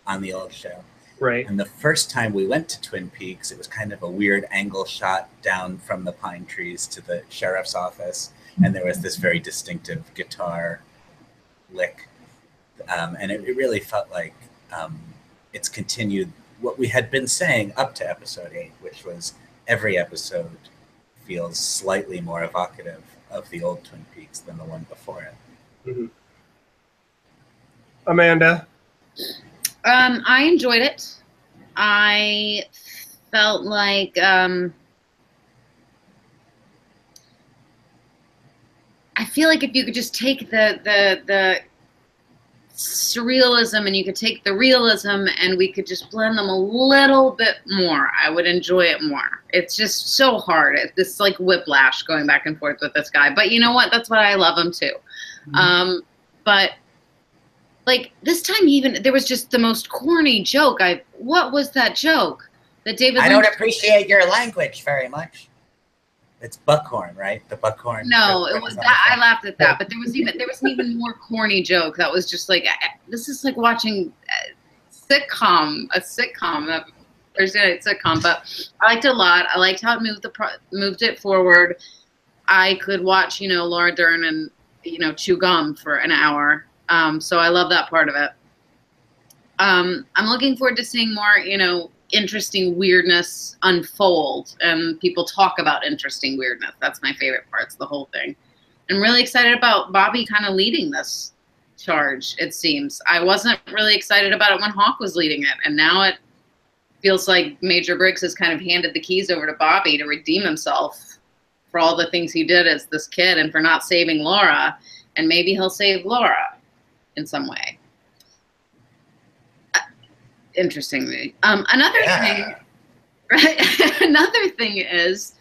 on the old show. Right. And the first time we went to Twin Peaks, it was kind of a weird angle shot down from the pine trees to the sheriff's office, and there was this very distinctive guitar lick. And it really felt like it's continued what we had been saying up to episode 8, which was every episode feels slightly more evocative of the old Twin Peaks than the one before it. Mm-hmm. Amanda? I enjoyed it. I felt like I feel like if you could just take the surrealism and you could take the realism and we could just blend them a little bit more, I would enjoy it more. It's just so hard. It's like whiplash going back and forth with this guy. But you know what? That's why I love him too. But like this time, even there was just the most corny joke. What was that joke that David? I don't appreciate your language very much. It's buckhorn, right? The buckhorn. No, it was that. I laughed at that, but there was an even more corny joke that was just like, this is like watching a sitcom, Thursday night sitcom. But I liked it a lot. I liked how it moved it forward. I could watch, you know, Laura Dern and, you know, chew gum for an hour. So I love that part of it. I'm looking forward to seeing more, you know, interesting weirdness unfold, and people talk about interesting weirdness. That's my favorite parts of the whole thing. I'm really excited about Bobby kind of leading this charge, it seems. I wasn't really excited about it when Hawk was leading it, and now it feels like Major Briggs has kind of handed the keys over to Bobby to redeem himself for all the things he did as this kid and for not saving Laura, and maybe he'll save Laura in some way. Interestingly, another thing, right? Another thing is,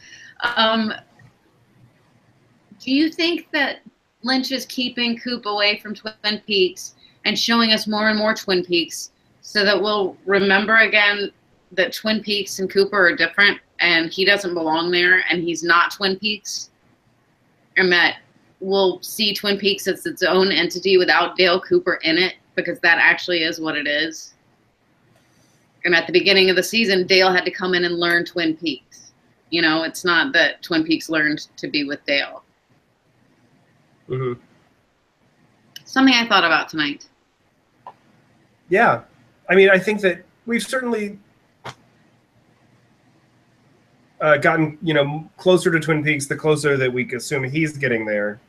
do you think that Lynch is keeping Coop away from Twin Peaks and showing us more and more Twin Peaks so that we'll remember again that Twin Peaks and Cooper are different and he doesn't belong there and he's not Twin Peaks? And that we'll see Twin Peaks as its own entity without Dale Cooper in it, because that actually is what it is. And at the beginning of the season, Dale had to come in and learn Twin Peaks. You know, it's not that Twin Peaks learned to be with Dale. Mm-hmm. Something I thought about tonight. Yeah. I mean, I think that we've certainly gotten, you know, closer to Twin Peaks the closer that we assume he's getting there.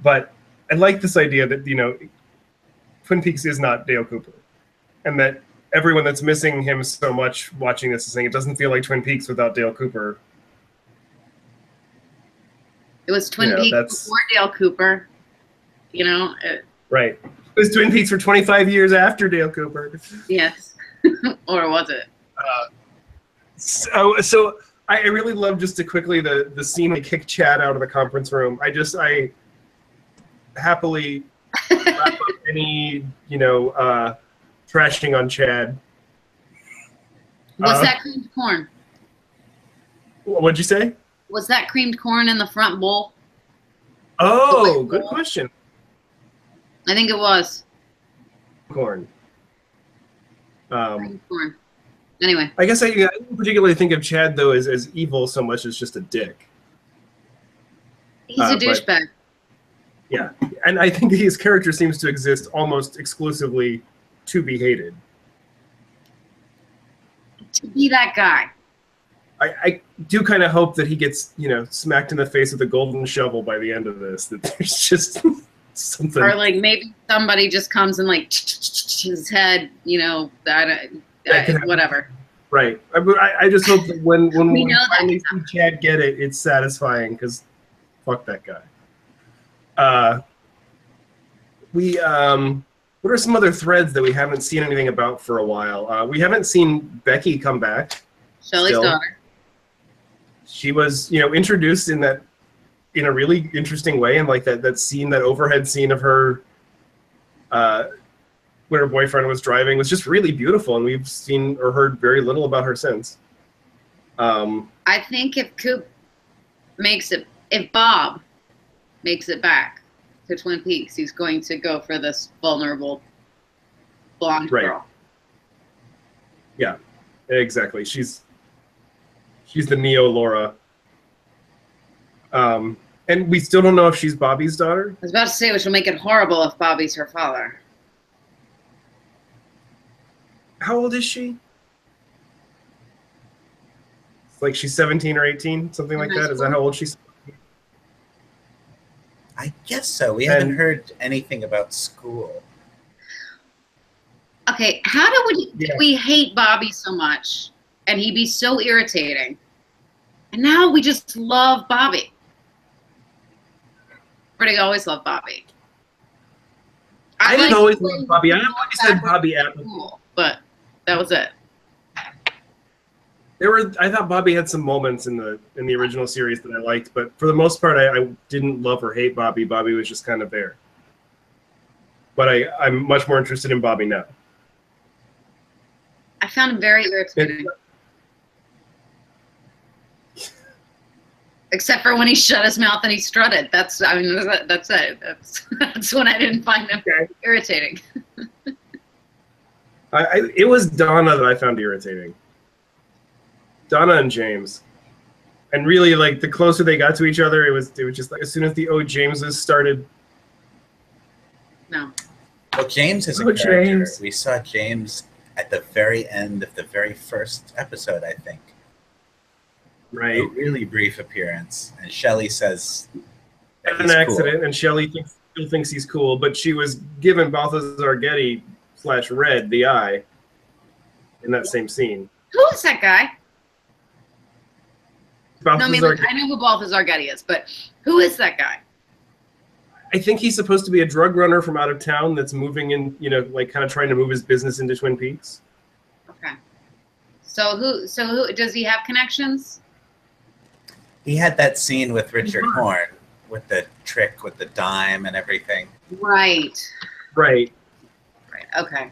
But I like this idea that, you know, Twin Peaks is not Dale Cooper. And that everyone that's missing him so much watching this is saying it doesn't feel like Twin Peaks without Dale Cooper. It was Twin Peaks before Dale Cooper, you know. Right. It was Twin Peaks for 25 years after Dale Cooper. Yes. Or was it? So I really love, just to quickly, the scene they kick Chad out of the conference room. I happily wrap up any, you know, trashing on Chad. Was that creamed corn? What'd you say? Was that creamed corn in the front bowl? Oh, good question. I think it was. Corn. Creamed corn. Anyway. I guess I don't particularly think of Chad, though, as evil so much as just a dick. He's a douchebag. Yeah. And I think his character seems to exist almost exclusively to be hated. To be that guy. I do kind of hope that he gets, you know, smacked in the face with a golden shovel by the end of this. That there's just something. Or like maybe somebody just comes and like his head, you know, whatever. Right. I just hope that when we finally see Chad get it, it's satisfying, because fuck that guy. What are some other threads that we haven't seen anything about for a while? We haven't seen Becky come back. Shelley's daughter. She was, you know, introduced in a really interesting way, and like that scene, that overhead scene of her when her boyfriend was driving, was just really beautiful, and we've seen or heard very little about her since. I think if Bob makes it back to Twin Peaks, he's going to go for this vulnerable blonde girl. Yeah, exactly. She's the Neo Laura. And we still don't know if she's Bobby's daughter. I was about to say, which will make it horrible if Bobby's her father. How old is she? It's like she's 17 or 18, something like that. Is that how old she's? I guess so. We haven't heard anything about school. Okay, how do we hate Bobby so much, and he be so irritating, and now we just love Bobby? Or do you always love Bobby? I I didn't Like, always when love Bobby. I going always said backwards Bobby was Apple. cool, but that was it. I thought Bobby had some moments in the original series that I liked, but for the most part, I didn't love or hate Bobby. Bobby was just kind of there. But I'm much more interested in Bobby now. I found him very irritating. Except for when he shut his mouth and he strutted. That's it. That's when I didn't find him irritating. It was Donna that I found irritating. Donna and James. And really, like, the closer they got to each other, it was just like as soon as the O. Jameses started. No. Well, James is a character. James. We saw James at the very end of the very first episode, I think. Right. A really brief appearance. And Shelley says that an accident, cool. And Shelley still thinks he's cool, but she was given Balthazar Getty / Red the eye in that same scene. Who is that guy? No, I mean, I know who Balthazar Getty is, but who is that guy? I think he's supposed to be a drug runner from out of town that's moving in, like kind of trying to move his business into Twin Peaks. Okay. So who does he have connections? He had that scene with Richard Horn with the trick with the dime and everything. Right. Okay.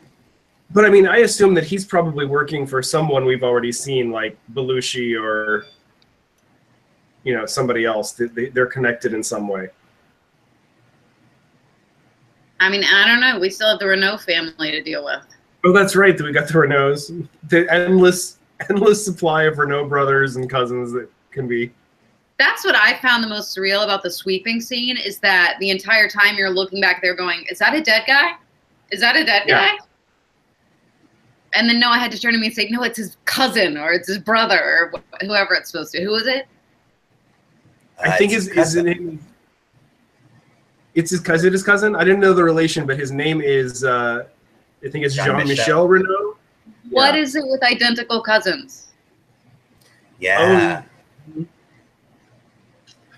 But I mean, I assume that he's probably working for someone we've already seen, like Belushi or somebody else. They're connected in some way. I mean, I don't know. We still have the Renault family to deal with. Oh, that's right. We got the Renaults. The endless supply of Renault brothers and cousins that can be. That's what I found the most surreal about the sweeping scene is that the entire time you're looking back there going, is that a dead guy? Is that a dead guy? And then Noah had to turn to me and say, no, it's his cousin or it's his brother or whoever it's supposed to. Who is it? I think his name. It's his cousin. Is it his cousin? I didn't know the relation, but his name is. I think it's Jean-Michel Renault. What is it with identical cousins? Yeah. Oh.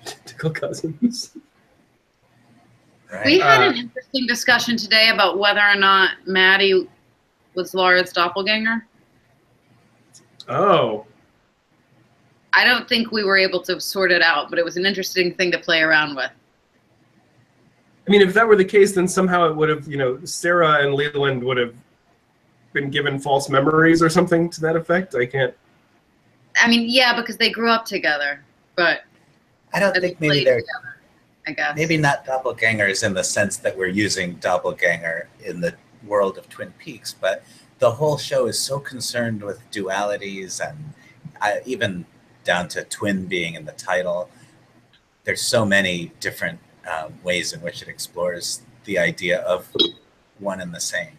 Identical cousins. Right. We had an interesting discussion today about whether or not Maddie was Laura's doppelganger. Oh. I don't think we were able to sort it out, but it was an interesting thing to play around with. I mean, if that were the case, then somehow it would have, Sarah and Leland would have been given false memories or something to that effect. I can't. I mean, yeah, because they grew up together, but I don't think maybe they're together, I guess. Maybe not doppelgangers in the sense that we're using doppelganger in the world of Twin Peaks, but the whole show is so concerned with dualities and even down to twin being in the title. There's so many different ways in which it explores the idea of one and the same.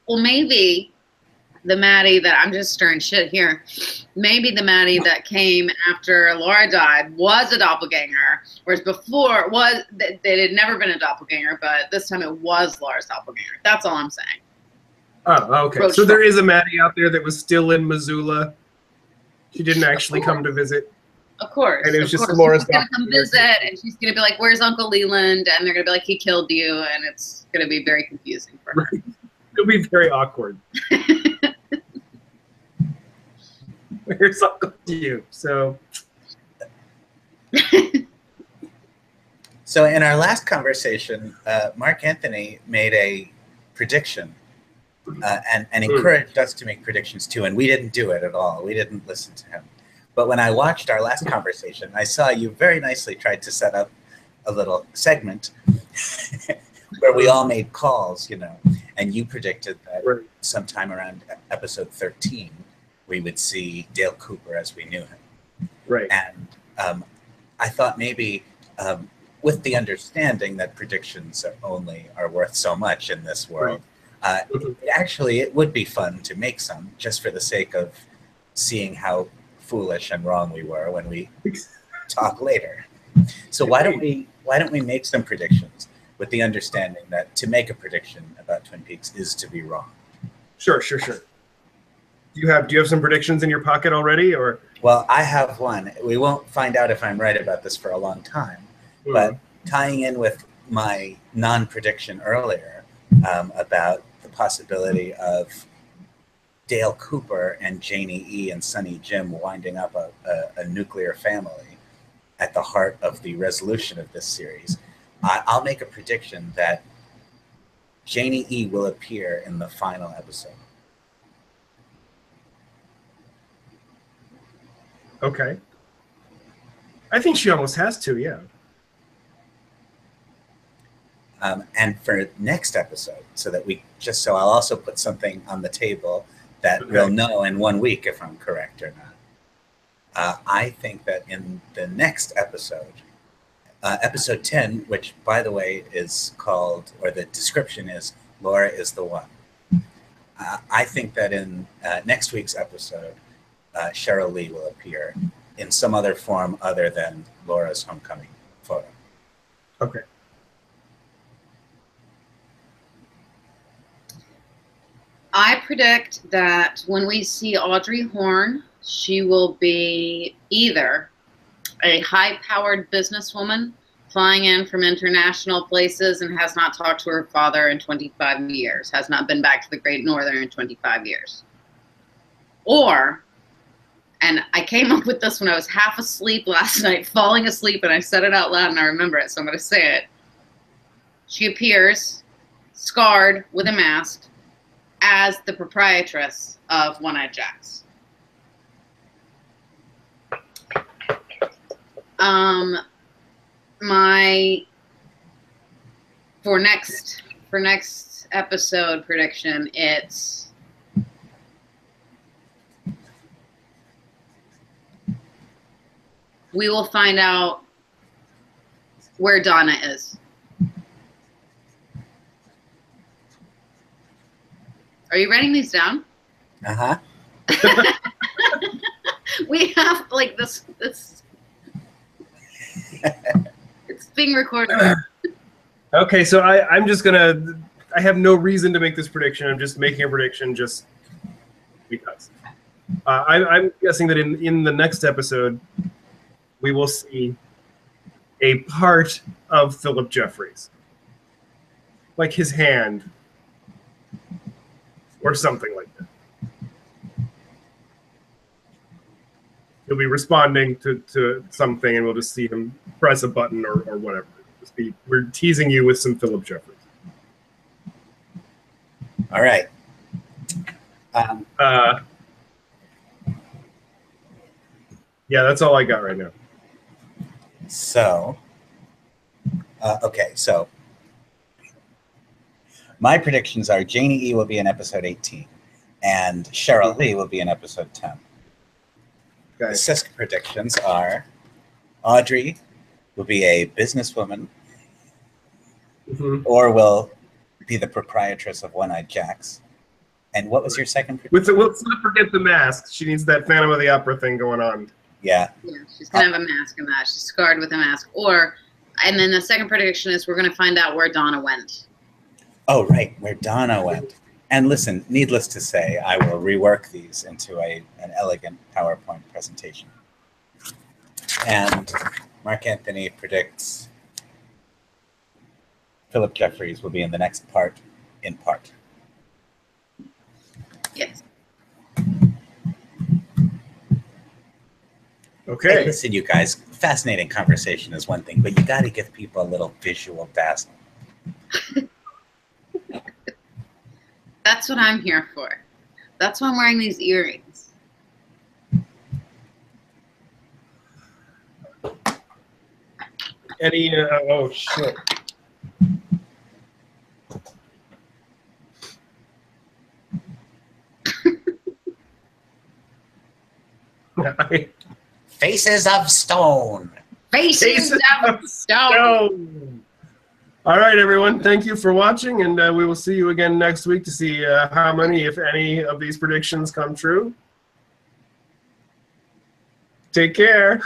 Well, maybe the Maddie that I'm just stirring shit here. Maybe the Maddie that came after Laura died was a doppelganger, whereas before it had never been a doppelganger, but this time it was Laura's doppelganger. That's all I'm saying. Oh, okay. So there is a Maddie out there that was still in Missoula. She didn't actually come to visit. Of course. And it was just Laura's doppelganger. She's going to come visit, and she's going to be like, where's Uncle Leland? And they're going to be like, he killed you, and it's going to be very confusing for her. Right. It'll be very awkward. Where's Uncle you? So in our last conversation, Marc-Anthony made a prediction and encouraged us to make predictions too, and we didn't do it at all. We didn't listen to him. But when I watched our last conversation, I saw you very nicely tried to set up a little segment where we all made calls, and you predicted that sometime around episode 13, we would see Dale Cooper as we knew him. Right. And I thought maybe with the understanding that predictions are worth so much in this world, it would be fun to make some just for the sake of seeing how foolish and wrong we were when we talk later. So why don't we make some predictions with the understanding that to make a prediction about Twin Peaks is to be wrong. Sure. Do you have some predictions in your pocket already, or? Well, I have one. We won't find out if I'm right about this for a long time, but tying in with my non-prediction earlier about the possibility of Dale Cooper and Janie E. and Sonny Jim winding up a nuclear family at the heart of the resolution of this series, I'll make a prediction that Janie E. will appear in the final episode. Okay. I think she almost has to, yeah. And for next episode, so I'll also put something on the table that we'll know in 1 week if I'm correct or not. I think that in the next episode, episode 10, which by the way is called, or the description is, Laura is the One. I think that in next week's episode, Cheryl Lee will appear in some other form other than Laura's homecoming photo. Okay. I predict that when we see Audrey Horne, she will be either a high-powered businesswoman flying in from international places and has not talked to her father in 25 years, has not been back to the Great Northern in 25 years. Or, and I came up with this when I was half asleep last night, falling asleep, and I said it out loud and I remember it, so I'm going to say it. She appears scarred with a mask as the proprietress of One-Eyed Jacks. For next episode prediction, it's we will find out where Donna is. Are you writing these down? Uh-huh. We have like this it's being recorded. Okay, so I'm just gonna. I have no reason to make this prediction. I'm just making a prediction just because. I'm guessing that in the next episode, we will see a part of Philip Jeffries, like his hand, or something like that. He'll be responding to something, and we'll just see him press a button or whatever. We're teasing you with some Philip Jeffries. All right. Yeah, that's all I got right now. So, okay, so my predictions are Janie E. will be in episode 18, and Cheryl Lee will be in episode 10. Okay. The Sisk predictions are Audrey will be a businesswoman, or will be the proprietress of One-Eyed Jacks. And what was your second prediction? Let's not forget the mask. She needs that Phantom of the Opera thing going on. Yeah. Yeah, she's gonna have a mask in that. She's scarred with a mask. And then the second prediction is we're gonna find out where Donna went. Oh, right, where Donna went. And listen, needless to say, I will rework these into an elegant PowerPoint presentation. And Marc-Anthony predicts Philip Jeffries will be in the next part, in part. Yes. Okay. Hey, listen, you guys, fascinating conversation is one thing, but you got to give people a little visual dazzle. That's what I'm here for. That's why I'm wearing these earrings. Eddie, oh shit. Faces of Stone. Faces of Stone. All right, everyone. Thank you for watching, and we will see you again next week to see how many, if any, of these predictions come true. Take care.